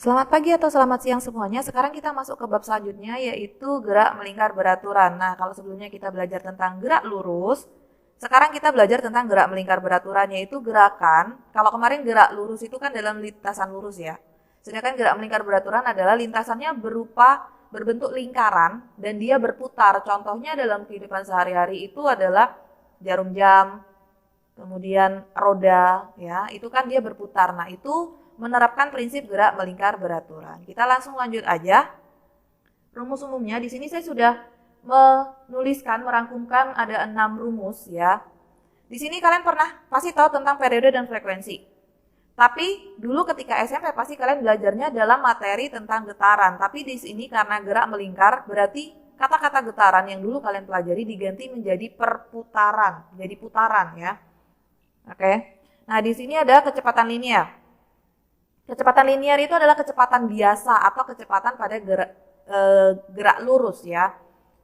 Selamat pagi atau selamat siang semuanya. Sekarang kita masuk ke bab selanjutnya yaitu gerak melingkar beraturan. Nah, kalau sebelumnya kita belajar tentang gerak lurus, sekarang kita belajar tentang gerak melingkar beraturan yaitu gerakan. Kalau kemarin gerak lurus itu kan dalam lintasan lurus ya. Sedangkan gerak melingkar beraturan adalah lintasannya berbentuk lingkaran dan dia berputar. Contohnya dalam kehidupan sehari-hari itu adalah jarum jam, kemudian roda ya, itu kan dia berputar. Nah, itu menerapkan prinsip gerak melingkar beraturan. Kita langsung lanjut aja. Rumus umumnya di sini saya sudah merangkumkan ada 6 rumus ya. Di sini kalian pasti tahu tentang periode dan frekuensi. Tapi dulu ketika SMP pasti kalian belajarnya dalam materi tentang getaran. Tapi di sini karena gerak melingkar berarti kata-kata getaran yang dulu kalian pelajari diganti menjadi perputaran, jadi putaran ya. Oke. Nah, di sini ada kecepatan linear. Kecepatan linear itu adalah kecepatan biasa atau kecepatan pada gerak lurus ya.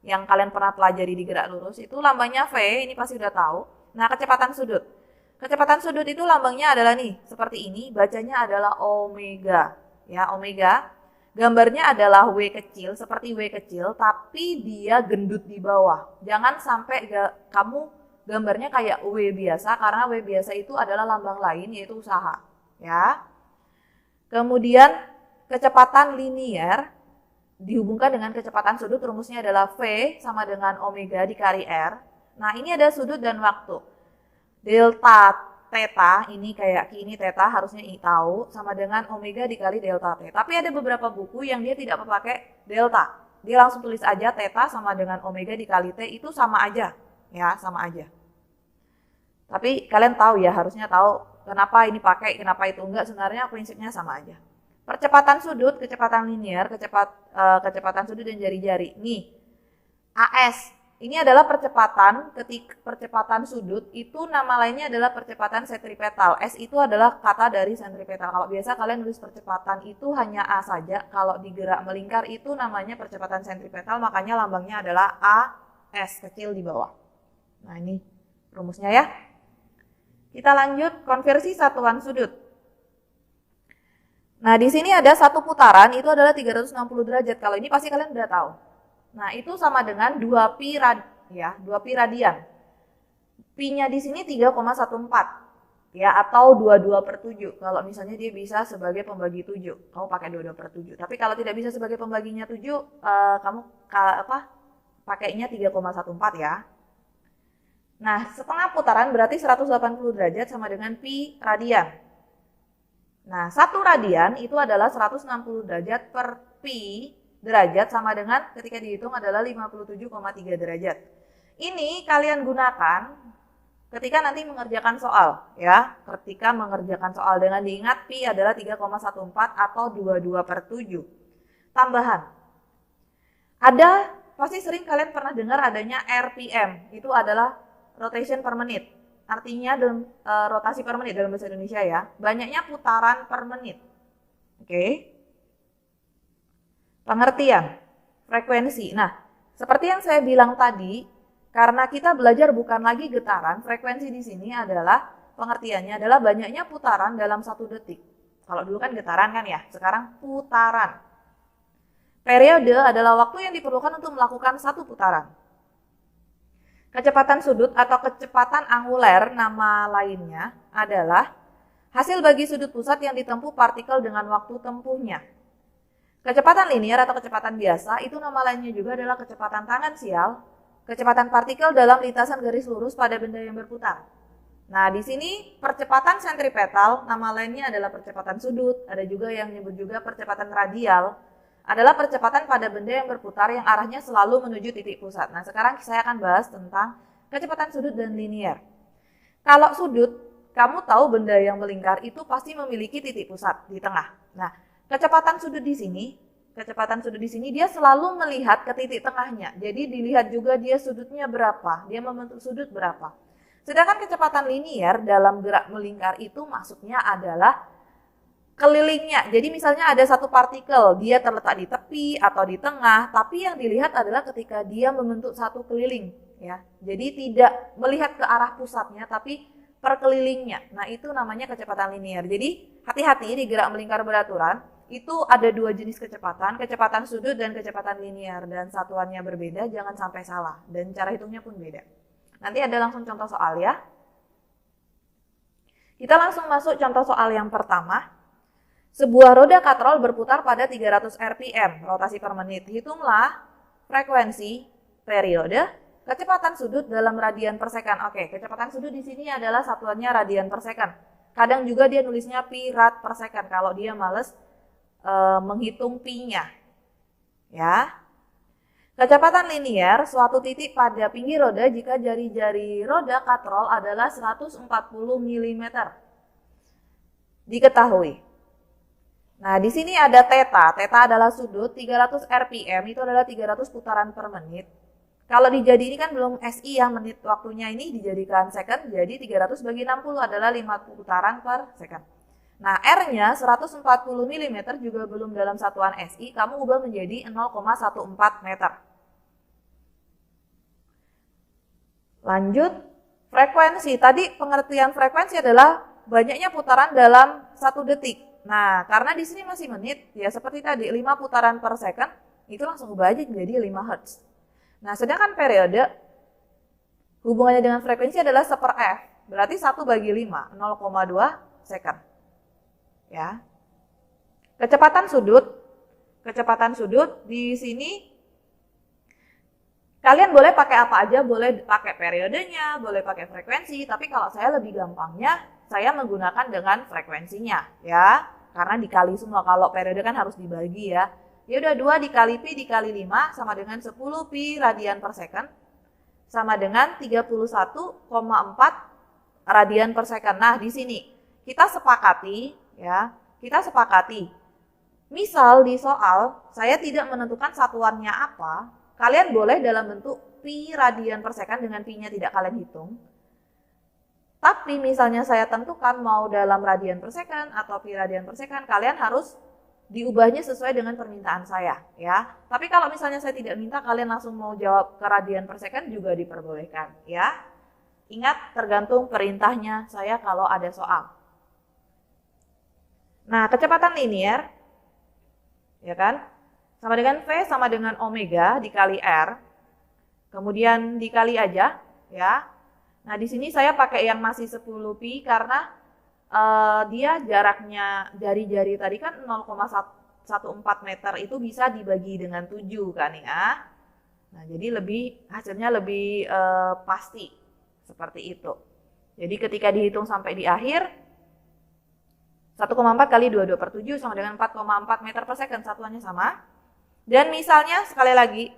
Yang kalian pernah pelajari di gerak lurus itu lambangnya V, ini pasti udah tahu. Nah, kecepatan sudut. Kecepatan sudut itu lambangnya adalah nih, seperti ini, bacanya adalah omega. Ya, omega. Gambarnya adalah W kecil, seperti W kecil, tapi dia gendut di bawah. Jangan sampai kamu gambarnya kayak W biasa, karena W biasa itu adalah lambang lain, yaitu usaha. Ya. Kemudian kecepatan linier dihubungkan dengan kecepatan sudut, rumusnya adalah V sama dengan omega dikali R. Nah, ini ada sudut dan waktu. Delta theta, ini kayak ini theta, harusnya I tahu, sama dengan omega dikali delta T. Tapi ada beberapa buku yang dia tidak pakai delta. Dia langsung tulis aja theta sama dengan omega dikali T, itu sama aja. Ya, sama aja. Tapi kalian tahu ya, harusnya tahu kenapa ini pakai, kenapa itu enggak, sebenarnya prinsipnya sama aja. Percepatan sudut, kecepatan linear, kecepatan sudut dan jari-jari. Nih, AS. Ini adalah percepatan sudut, itu nama lainnya adalah percepatan sentripetal. S itu adalah kata dari sentripetal. Kalau biasa kalian nulis percepatan itu hanya A saja. Kalau di gerak melingkar itu namanya percepatan sentripetal, makanya lambangnya adalah AS kecil di bawah. Nah, ini rumusnya ya. Kita lanjut konversi satuan sudut. Nah, di sini ada satu putaran, itu adalah 360 derajat. Kalau ini pasti kalian udah tahu. Nah, itu sama dengan 2pi radian. Pi-nya di sini 3,14 ya, atau 22/7. Kalau misalnya dia bisa sebagai pembagi 7, kamu pakai 22/7. Tapi kalau tidak bisa sebagai pembaginya 7, kamu pakainya 3,14 ya. Nah, setengah putaran berarti 180 derajat sama dengan pi radian. Nah, 1 radian itu adalah 160 derajat per pi derajat sama dengan ketika dihitung adalah 57,3 derajat. Ini kalian gunakan ketika nanti mengerjakan soal ya. Ketika mengerjakan soal dengan diingat pi adalah 3,14 atau 22/7. Tambahan. Pasti sering kalian pernah dengar adanya RPM. Itu adalah rotation per menit. Artinya rotasi per menit dalam bahasa Indonesia ya. Banyaknya putaran per menit. Oke. Pengertian. Frekuensi. Nah, seperti yang saya bilang tadi, karena kita belajar bukan lagi getaran, frekuensi di sini adalah pengertiannya adalah banyaknya putaran dalam 1 detik. Kalau dulu kan getaran kan ya, sekarang putaran. Periode adalah waktu yang diperlukan untuk melakukan 1 putaran. Kecepatan sudut atau kecepatan anguler nama lainnya adalah hasil bagi sudut pusat yang ditempuh partikel dengan waktu tempuhnya. Kecepatan linear atau kecepatan biasa itu nama lainnya juga adalah kecepatan tangensial, kecepatan partikel dalam lintasan garis lurus pada benda yang berputar. Nah, di sini percepatan sentripetal nama lainnya adalah percepatan sudut, ada juga yang menyebut juga percepatan radial. Adalah percepatan pada benda yang berputar yang arahnya selalu menuju titik pusat. Nah, sekarang saya akan bahas tentang kecepatan sudut dan linear. Kalau sudut, kamu tahu benda yang melingkar itu pasti memiliki titik pusat di tengah. Nah, kecepatan sudut di sini dia selalu melihat ke titik tengahnya. Jadi dilihat juga dia sudutnya berapa, dia membentuk sudut berapa. Sedangkan kecepatan linear dalam gerak melingkar itu maksudnya adalah kelilingnya. Jadi misalnya ada satu partikel, dia terletak di tepi atau di tengah, tapi yang dilihat adalah ketika dia membentuk satu keliling, ya. Jadi tidak melihat ke arah pusatnya, tapi per kelilingnya. Nah, itu namanya kecepatan linear. Jadi hati-hati di gerak melingkar beraturan, itu ada dua jenis kecepatan sudut dan kecepatan linear, dan satuannya berbeda, jangan sampai salah, dan cara hitungnya pun beda. Nanti ada langsung contoh soal ya. Kita langsung masuk contoh soal yang pertama. Sebuah roda katrol berputar pada 300 rpm, rotasi per menit. Hitunglah frekuensi, periode, kecepatan sudut dalam radian per second. Oke, kecepatan sudut di sini adalah satuannya radian per second. Kadang juga dia nulisnya pi rad per second kalau dia males menghitung pi-nya. Ya. Kecepatan linear suatu titik pada pinggir roda jika jari-jari roda katrol adalah 140 mm. Diketahui. Nah, di sini ada theta. Theta adalah sudut, 300 rpm itu adalah 300 putaran per menit. Kalau dijadi ini kan belum SI ya, menit waktunya ini dijadikan second, jadi 300 bagi 60 adalah 50 putaran per second. Nah, R-nya 140 mm juga belum dalam satuan SI, kamu ubah menjadi 0,14 meter. Lanjut, frekuensi. Tadi pengertian frekuensi adalah banyaknya putaran dalam 1 detik. Nah, karena di sini masih menit, ya seperti tadi 5 putaran per second, itu langsung ubah aja menjadi 5 Hz. Nah, sedangkan periode hubungannya dengan frekuensi adalah 1/f, berarti 1 bagi 5, 0,2 second. Ya. Kecepatan sudut di sini kalian boleh pakai apa aja, boleh pakai periodenya, boleh pakai frekuensi, tapi kalau saya lebih gampangnya saya menggunakan dengan frekuensinya ya, karena dikali semua. Kalau periode kan harus dibagi ya. Ya udah 2 dikali pi dikali 5 sama dengan 10 pi radian per second sama dengan 31,4 radian per second. Nah, di sini kita sepakati ya, misal di soal saya tidak menentukan satuannya apa, kalian boleh dalam bentuk pi radian per second dengan pi-nya tidak kalian hitung. Tapi misalnya saya tentukan mau dalam radian per second atau pi radian per second, kalian harus diubahnya sesuai dengan permintaan saya ya. Tapi kalau misalnya saya tidak minta, kalian langsung mau jawab ke radian per second juga diperbolehkan ya. Ingat, tergantung perintahnya saya kalau ada soal. Nah, kecepatan linear ya kan, sama dengan V sama dengan omega dikali R, kemudian dikali aja ya. Nah, di sini saya pakai yang masih 10 pi karena dia jaraknya jari-jari tadi kan 0,14 meter, itu bisa dibagi dengan 7 kan ya. Nah, jadi hasilnya lebih pasti seperti itu. Jadi ketika dihitung sampai di akhir 1,4 kali 22/7 sama dengan 4,4 meter per second, satuannya sama. Dan misalnya sekali lagi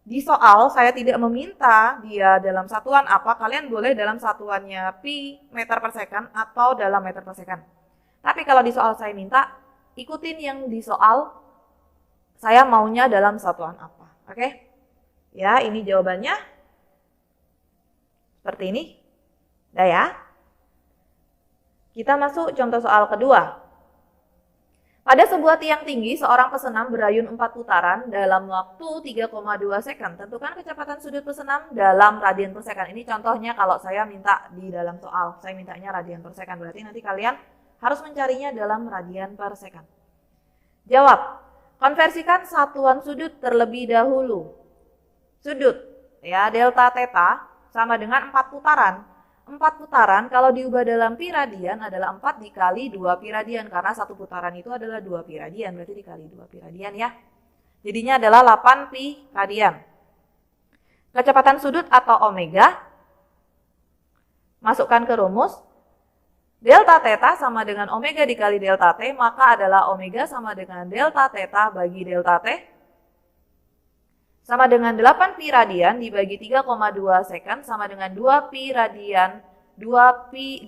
di soal saya tidak meminta dia dalam satuan apa, kalian boleh dalam satuannya pi meter per second atau dalam meter per second. Tapi kalau di soal saya minta, ikutin yang di soal saya maunya dalam satuan apa. Oke? Ya, ini jawabannya. Seperti ini. Udah ya. Kita masuk contoh soal kedua. Pada sebuah tiang tinggi, seorang pesenam berayun 4 putaran dalam waktu 3,2 second. Tentukan kecepatan sudut pesenam dalam radian per second. Ini contohnya kalau saya minta di dalam soal. Saya mintanya radian per second. Berarti nanti kalian harus mencarinya dalam radian per second. Jawab. Konversikan satuan sudut terlebih dahulu. Sudut, ya, delta theta sama dengan 4 putaran. 4 putaran kalau diubah dalam pi radian adalah 4 dikali 2 pi radian, karena satu putaran itu adalah 2 pi radian, berarti dikali 2 pi radian ya. Jadinya adalah 8 pi radian. Kecepatan sudut atau omega, masukkan ke rumus. Delta theta sama dengan omega dikali delta t, maka adalah omega sama dengan delta theta bagi delta t sama dengan 8 pi radian dibagi 3,2 second sama dengan 2 pi radian, 2,5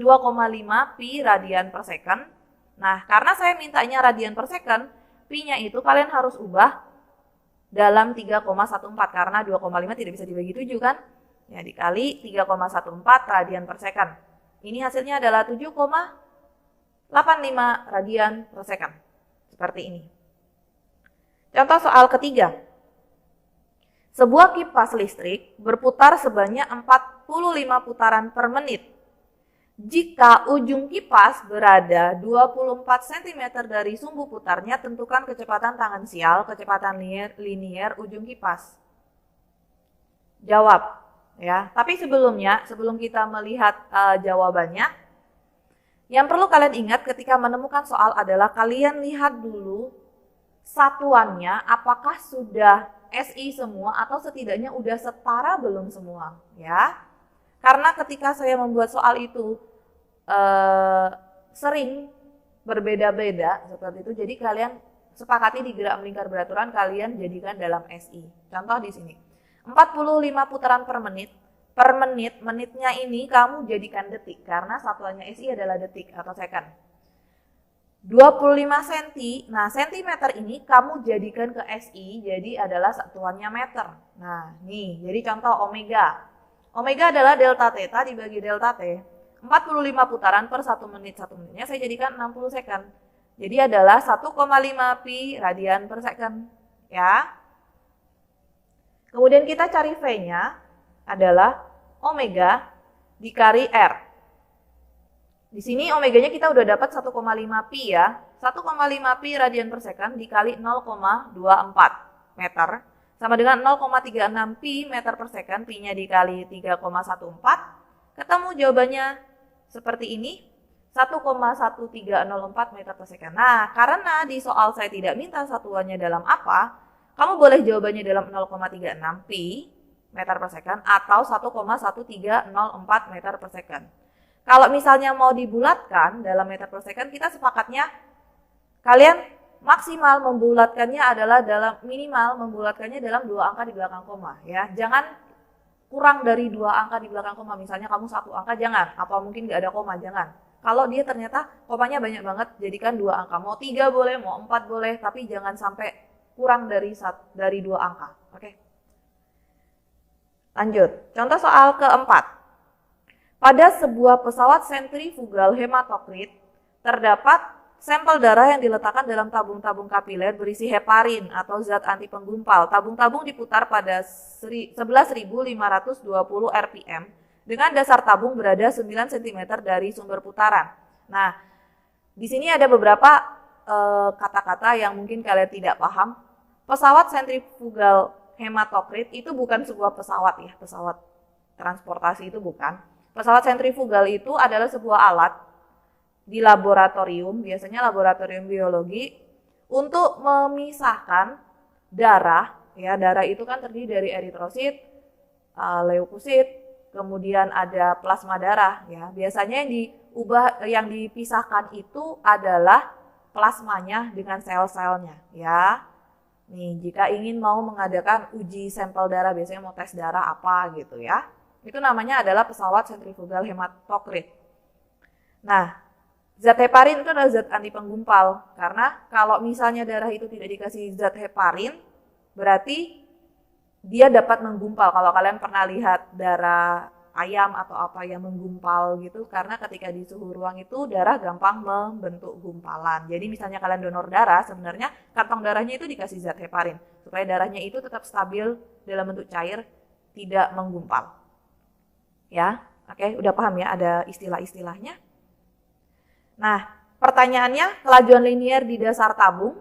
pi radian per second. Nah, karena saya mintanya radian per second, pi-nya itu kalian harus ubah dalam 3,14 karena 2,5 tidak bisa dibagi 7 kan? Ya, dikali 3,14 radian per second. Ini hasilnya adalah 7,85 radian per second. Seperti ini. Contoh soal ketiga. Sebuah kipas listrik berputar sebanyak 45 putaran per menit. Jika ujung kipas berada 24 cm dari sumbu putarnya, tentukan kecepatan tangensial, kecepatan linier ujung kipas. Jawab ya. Tapi sebelum kita melihat jawabannya, yang perlu kalian ingat ketika menemukan soal adalah kalian lihat dulu satuannya apakah sudah SI semua atau setidaknya udah setara belum semua ya. Karena ketika saya membuat soal itu sering berbeda-beda seperti itu, jadi kalian sepakati di gerak melingkar beraturan kalian jadikan dalam SI. Contoh di sini 45 putaran per menit. Per menit, menitnya ini kamu jadikan detik karena satuannya SI adalah detik atau second. 25 cm, nah sentimeter ini kamu jadikan ke SI, jadi adalah satuannya meter. Nah nih, jadi contoh omega. Omega adalah delta theta dibagi delta T. 45 putaran per 1 menit, 1 menitnya saya jadikan 60 second. Jadi adalah 1,5 pi radian per second. Ya. Kemudian kita cari V-nya adalah omega dikali R. Di sini omeganya kita udah dapat 1,5 pi ya. 1,5 pi radian per second dikali 0,24 meter sama dengan 0,36 pi meter per second. Pi-nya dikali 3,14. Ketemu jawabannya seperti ini, 1,1304 meter per second. Nah, karena di soal saya tidak minta satuannya dalam apa, kamu boleh jawabannya dalam 0,36 pi meter per second atau 1,1304 meter per second. Kalau misalnya mau dibulatkan dalam meter per second, kita sepakatnya kalian maksimal membulatkannya adalah minimal membulatkannya dalam 2 angka di belakang koma ya. Jangan kurang dari 2 angka di belakang koma, misalnya kamu 1 angka jangan, apa mungkin gak ada koma, jangan. Kalau dia ternyata komanya banyak banget, jadikan 2 angka, mau 3 boleh, mau 4 boleh, tapi jangan sampai kurang dari 2 angka. Oke. Lanjut, contoh soal keempat. Pada sebuah pesawat sentrifugal hematokrit, terdapat sampel darah yang diletakkan dalam tabung-tabung kapiler berisi heparin atau zat anti penggumpal. Tabung-tabung diputar pada 11.520 rpm dengan dasar tabung berada 9 cm dari sumber putaran. Nah, di sini ada beberapa kata-kata yang mungkin kalian tidak paham. Pesawat sentrifugal hematokrit itu bukan sebuah pesawat ya, pesawat transportasi itu bukan. Pesawat sentrifugal itu adalah sebuah alat di laboratorium, biasanya laboratorium biologi, untuk memisahkan darah, ya darah itu kan terdiri dari eritrosit, leukosit, kemudian ada plasma darah, ya biasanya yang dipisahkan itu adalah plasmanya dengan sel-selnya, ya. Nih jika ingin mau mengadakan uji sampel darah, biasanya mau tes darah apa gitu ya, itu namanya adalah pesawat sentrifugal hematokrit. Nah, zat heparin itu adalah zat anti penggumpal, karena kalau misalnya darah itu tidak dikasih zat heparin, berarti dia dapat menggumpal. Kalau kalian pernah lihat darah ayam atau apa yang menggumpal gitu, karena ketika di suhu ruang itu darah gampang membentuk gumpalan. Jadi misalnya kalian donor darah, sebenarnya kantong darahnya itu dikasih zat heparin, supaya darahnya itu tetap stabil dalam bentuk cair, tidak menggumpal. Ya, oke, udah paham ya ada istilah-istilahnya? Nah, pertanyaannya, kelajuan linier di dasar tabung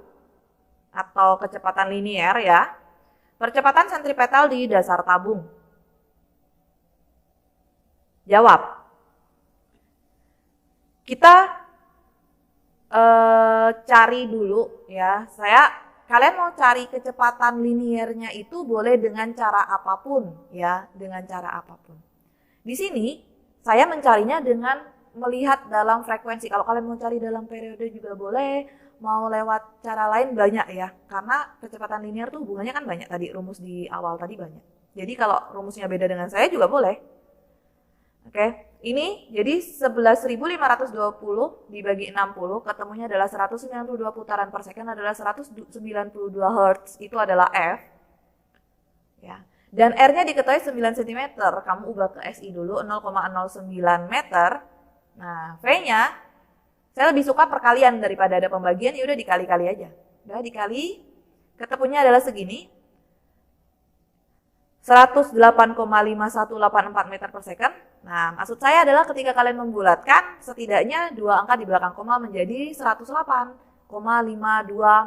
atau kecepatan linier ya. Percepatan sentripetal di dasar tabung. Jawab. Kita cari dulu ya. Kalian mau cari kecepatan liniernya itu boleh dengan cara apapun ya, dengan cara apapun. Di sini saya mencarinya dengan melihat dalam frekuensi. Kalau kalian mau cari dalam periode juga boleh, mau lewat cara lain banyak ya. Karena kecepatan linier tuh hubungannya kan banyak tadi, rumus di awal tadi banyak. Jadi kalau rumusnya beda dengan saya juga boleh. Oke, ini jadi 11.520 dibagi 60, ketemunya adalah 192 putaran per second adalah 192 Hz, itu adalah F. Ya. Dan R-nya diketahui 9 cm, kamu ubah ke SI dulu 0,09 meter. Nah, V-nya saya lebih suka perkalian daripada ada pembagian, ya udah dikali-kali aja. Udah dikali, ketemunya adalah segini. 108,5184 meter per second. Nah, maksud saya adalah ketika kalian membulatkan, setidaknya dua angka di belakang koma menjadi 108,52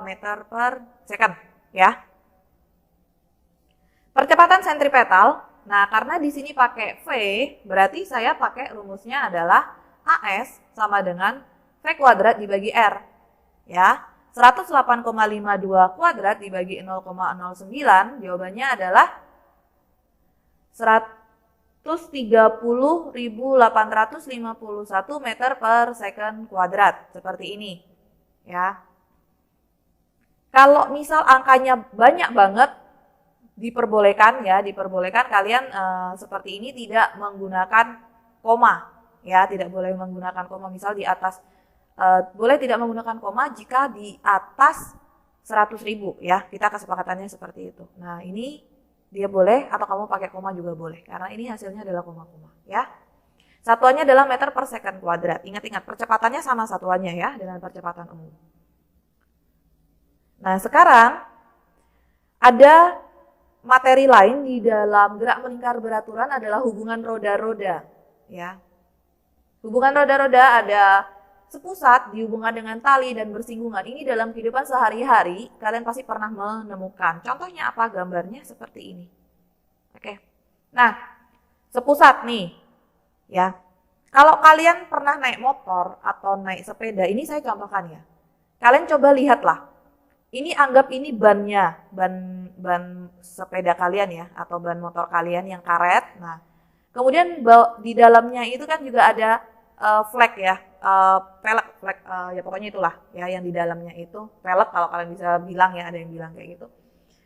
meter per second, ya. Percepatan sentripetal, nah karena di sini pakai V, berarti saya pakai rumusnya adalah AS sama dengan V kuadrat dibagi R, ya. 108,52 kuadrat dibagi 0,09, jawabannya adalah 130.851 meter per second kuadrat, seperti ini, ya. Kalau misal angkanya banyak banget, diperbolehkan kalian seperti ini tidak menggunakan koma, ya, tidak boleh menggunakan koma. Misal di atas boleh tidak menggunakan koma jika di atas 100.000, ya, kita kesepakatannya seperti itu. Nah, ini dia boleh, atau kamu pakai koma juga boleh, karena ini hasilnya adalah koma-koma, ya. Satuannya adalah meter per second kuadrat. Ingat-ingat, percepatannya sama satuannya, ya, dengan percepatan umum. Nah, sekarang ada materi lain di dalam gerak melingkar beraturan adalah hubungan roda-roda, ya. Hubungan roda-roda ada sepusat dihubungkan dengan tali dan bersinggungan. Ini dalam kehidupan sehari-hari kalian pasti pernah menemukan. Contohnya apa? Gambarnya seperti ini. Oke. Nah, sepusat nih, ya. Kalau kalian pernah naik motor atau naik sepeda, ini saya contohkan, ya. Kalian coba lihatlah. Ini anggap ini bannya, ban sepeda kalian, ya, atau ban motor kalian yang karet. Nah, kemudian di dalamnya itu kan juga ada flek, ya, pelek, ya pokoknya itulah, ya, yang di dalamnya itu pelek, kalau kalian bisa bilang, ya, ada yang bilang kayak gitu.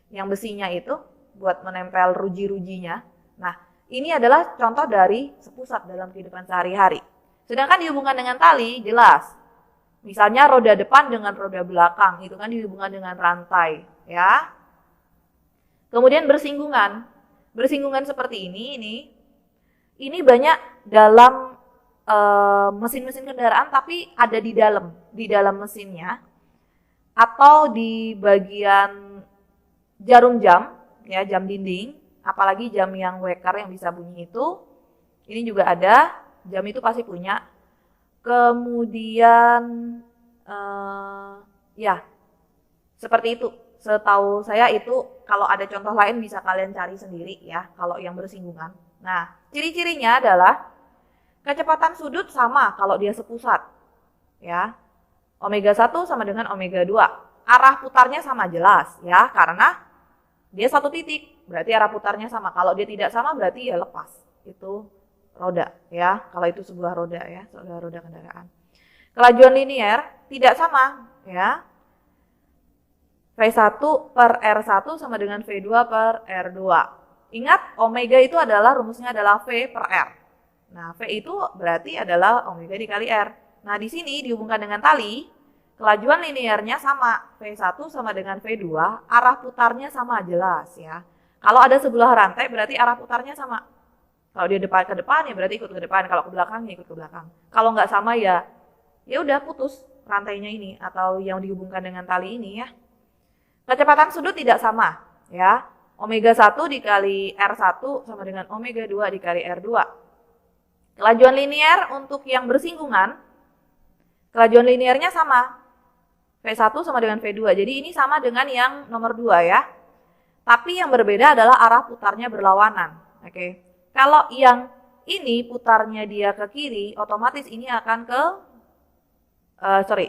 Yang besinya itu buat menempel ruji-rujinya. Nah, ini adalah contoh dari sepusat dalam kehidupan sehari-hari. Sedangkan dihubungkan dengan tali, jelas. Misalnya roda depan dengan roda belakang, itu kan dihubungkan dengan rantai, ya. Kemudian bersinggungan. Bersinggungan seperti ini banyak dalam mesin-mesin kendaraan, tapi ada di dalam mesinnya, atau di bagian jarum jam, ya, jam dinding, apalagi jam yang weker yang bisa bunyi itu, ini juga ada, jam itu pasti punya. Kemudian ya, seperti itu. Setahu saya itu, kalau ada contoh lain bisa kalian cari sendiri, ya, kalau yang bersinggungan. Nah, ciri-cirinya adalah kecepatan sudut sama kalau dia sepusat, ya. Omega 1 sama dengan omega 2. Arah putarnya sama, jelas, ya, karena dia satu titik, berarti arah putarnya sama. Kalau dia tidak sama berarti ya lepas. Itu roda, ya, kalau itu sebuah roda, ya, sebuah roda kendaraan. Kelajuan linier tidak sama, ya. V1 per R1 sama dengan V2 per R2. Ingat, omega itu adalah, rumusnya adalah V per R. Nah, V itu berarti adalah omega dikali R. Nah, di sini dihubungkan dengan tali, kelajuan liniernya sama, V1 sama dengan V2, arah putarnya sama, jelas, ya. Kalau ada sebelah rantai berarti arah putarnya sama. Kalau dia depan ke depan, ya berarti ikut ke depan. Kalau ke belakang, ya ikut ke belakang. Kalau nggak sama, ya udah putus rantainya ini, atau yang dihubungkan dengan tali ini, ya. Kecepatan sudut tidak sama, ya. Omega 1 dikali R1 sama dengan omega 2 dikali R2. Kelajuan linier untuk yang bersinggungan, kelajuan liniernya sama. V1 sama dengan V2. Jadi ini sama dengan yang nomor 2, ya. Tapi yang berbeda adalah arah putarnya berlawanan. Oke. Kalau yang ini putarnya dia ke kiri, otomatis ini akan ke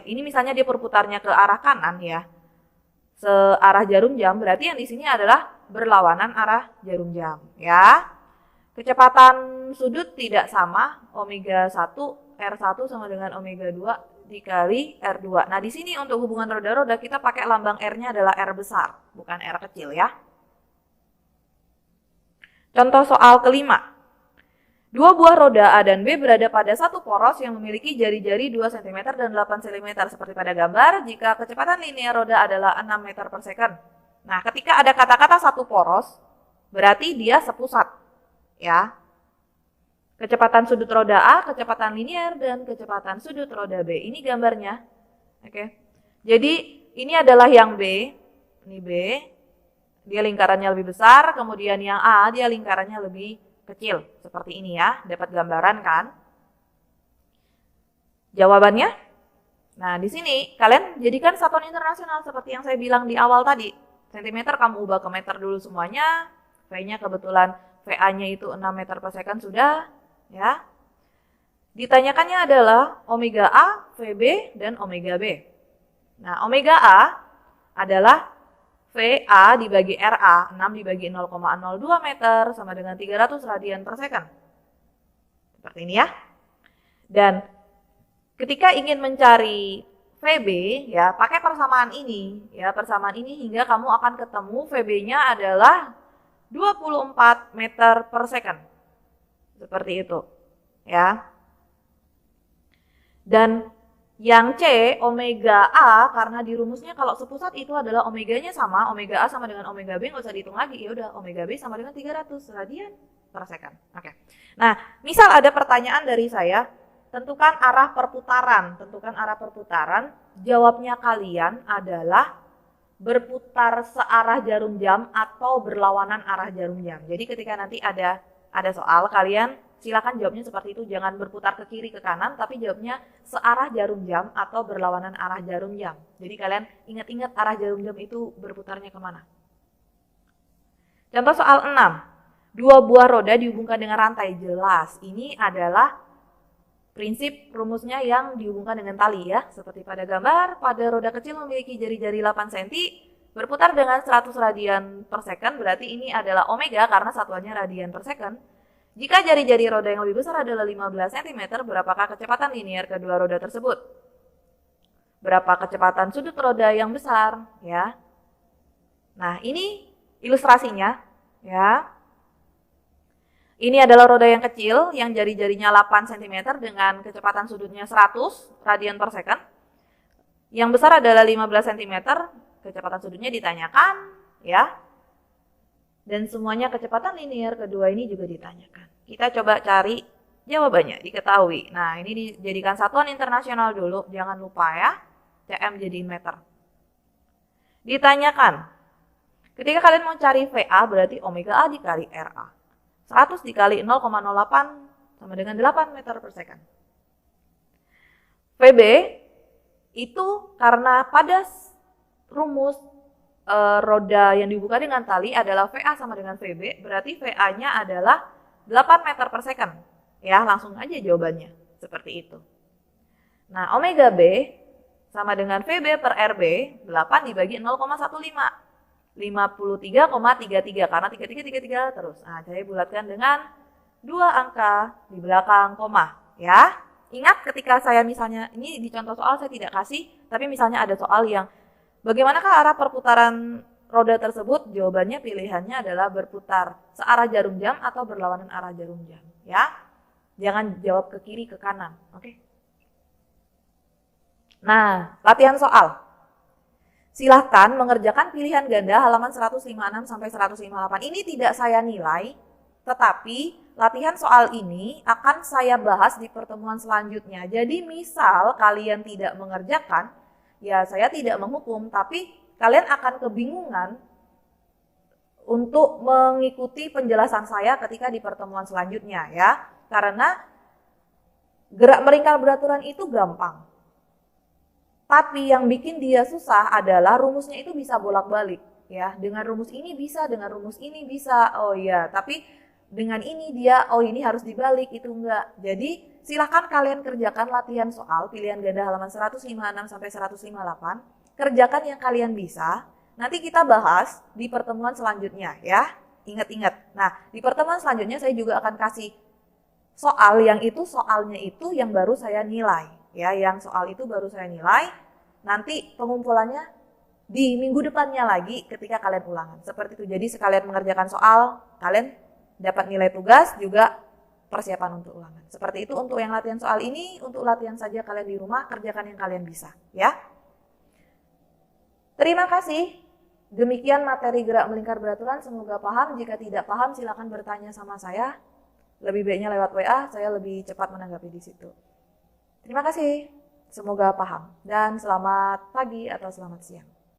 ini misalnya dia berputarnya ke arah kanan, ya. Searah jarum jam, berarti yang di sini adalah berlawanan arah jarum jam, ya. Kecepatan sudut tidak sama, omega 1 R1 sama dengan omega 2 dikali R2. Nah, di sini untuk hubungan roda-roda kita pakai lambang R-nya adalah R besar, bukan R kecil, ya. Contoh soal kelima. Dua buah roda A dan B berada pada satu poros yang memiliki jari-jari 2 cm dan 8 cm seperti pada gambar jika kecepatan linear roda adalah 6 meter per second. Nah, ketika ada kata-kata satu poros, berarti dia sepusat, ya. Kecepatan sudut roda A, kecepatan linear, dan kecepatan sudut roda B. Ini gambarnya. Oke. Jadi, ini adalah yang B. Ini B. Dia lingkarannya lebih besar, kemudian yang A dia lingkarannya lebih kecil. Seperti ini ya, dapat gambaran kan? Jawabannya? Nah, di sini kalian jadikan satuan internasional seperti yang saya bilang di awal tadi. Sentimeter kamu ubah ke meter dulu semuanya. V-nya kebetulan VA-nya itu 6 meter per second sudah, ya. Ditanyakannya adalah omega A, VB, dan omega B. Nah, omega A adalah VA dibagi RA, 6 dibagi 0,02 meter sama dengan 300 radian per second. Seperti ini ya. Dan ketika ingin mencari VB, ya pakai persamaan ini, hingga kamu akan ketemu VB-nya adalah 24 meter per second. Seperti itu, ya. Dan yang C, omega A, karena di rumusnya kalau sepusat itu adalah omeganya sama, omega A sama dengan omega B, nggak usah dihitung lagi, ya udah omega B sama dengan 300 radian per second. Oke. Nah, misal ada pertanyaan dari saya, tentukan arah perputaran. Jawabnya kalian adalah berputar searah jarum jam atau berlawanan arah jarum jam. Jadi ketika nanti ada soal, kalian silakan jawabnya seperti itu, jangan berputar ke kiri ke kanan, tapi jawabnya searah jarum jam atau berlawanan arah jarum jam. Jadi kalian ingat-ingat arah jarum jam itu berputarnya kemana. Contoh soal 6, 2 buah roda dihubungkan dengan rantai. Jelas, ini adalah prinsip rumusnya yang dihubungkan dengan tali ya. Seperti pada gambar, pada roda kecil memiliki jari-jari 8 cm, berputar dengan 100 radian per second, berarti ini adalah omega karena satuannya radian per second. Jika jari-jari roda yang lebih besar adalah 15 cm, berapakah kecepatan linear kedua roda tersebut? Berapa kecepatan sudut roda yang besar? Ya. Nah, ini ilustrasinya. Ya. Ini adalah roda yang kecil, yang jari-jarinya 8 cm dengan kecepatan sudutnya 100 radian per second. Yang besar adalah 15 cm, kecepatan sudutnya ditanyakan. Ya. Dan semuanya kecepatan linear kedua ini juga ditanyakan. Kita coba cari jawabannya, diketahui. Nah, ini dijadikan satuan internasional dulu, jangan lupa ya. cm jadiin meter. Ditanyakan, ketika kalian mau cari VA berarti omega A dikali RA. 100 dikali 0,08 sama dengan 8 meter per second. VB itu karena pada rumus roda yang dibuka dengan tali adalah VA sama dengan VB, berarti VA-nya adalah 8 meter per second. Ya, langsung aja jawabannya. Seperti itu. Nah, omega B sama dengan VB per RB, 8 dibagi 0,15. 53,33, karena 33 terus. Nah, saya bulatkan dengan 2 angka di belakang koma. Ya, ingat ketika saya misalnya, ini di contoh soal saya tidak kasih, tapi misalnya ada soal yang bagaimanakah arah perputaran roda tersebut? Jawabannya pilihannya adalah berputar searah jarum jam atau berlawanan arah jarum jam. Ya, jangan jawab ke kiri ke kanan. Oke. Nah, latihan soal. Silahkan mengerjakan pilihan ganda halaman 156 sampai 158. Ini tidak saya nilai, tetapi latihan soal ini akan saya bahas di pertemuan selanjutnya. Jadi misal kalian tidak mengerjakan, ya saya tidak menghukum, tapi kalian akan kebingungan untuk mengikuti penjelasan saya ketika di pertemuan selanjutnya ya. Karena gerak meringkal beraturan itu gampang. Tapi yang bikin dia susah adalah rumusnya itu bisa bolak-balik ya. Dengan rumus ini bisa, dengan rumus ini bisa. Oh iya, tapi dengan ini dia, oh ini harus dibalik, itu enggak. Jadi silahkan kalian kerjakan latihan soal pilihan ganda halaman 156 sampai 158. Kerjakan yang kalian bisa. Nanti kita bahas di pertemuan selanjutnya ya. Ingat-ingat. Nah, di pertemuan selanjutnya saya juga akan kasih soal yang itu, soalnya itu yang baru saya nilai. Ya, yang soal itu baru saya nilai. Nanti pengumpulannya di minggu depannya lagi ketika kalian ulangan. Seperti itu. Jadi sekalian mengerjakan soal, kalian dapat nilai tugas juga persiapan untuk ulangan. Seperti itu untuk yang latihan soal ini. Untuk latihan saja kalian di rumah, kerjakan yang kalian bisa. Ya. Terima kasih. Demikian materi gerak melingkar beraturan. Semoga paham. Jika tidak paham, silakan bertanya sama saya. Lebih baiknya lewat WA, saya lebih cepat menanggapi di situ. Terima kasih. Semoga paham. Dan selamat pagi atau selamat siang.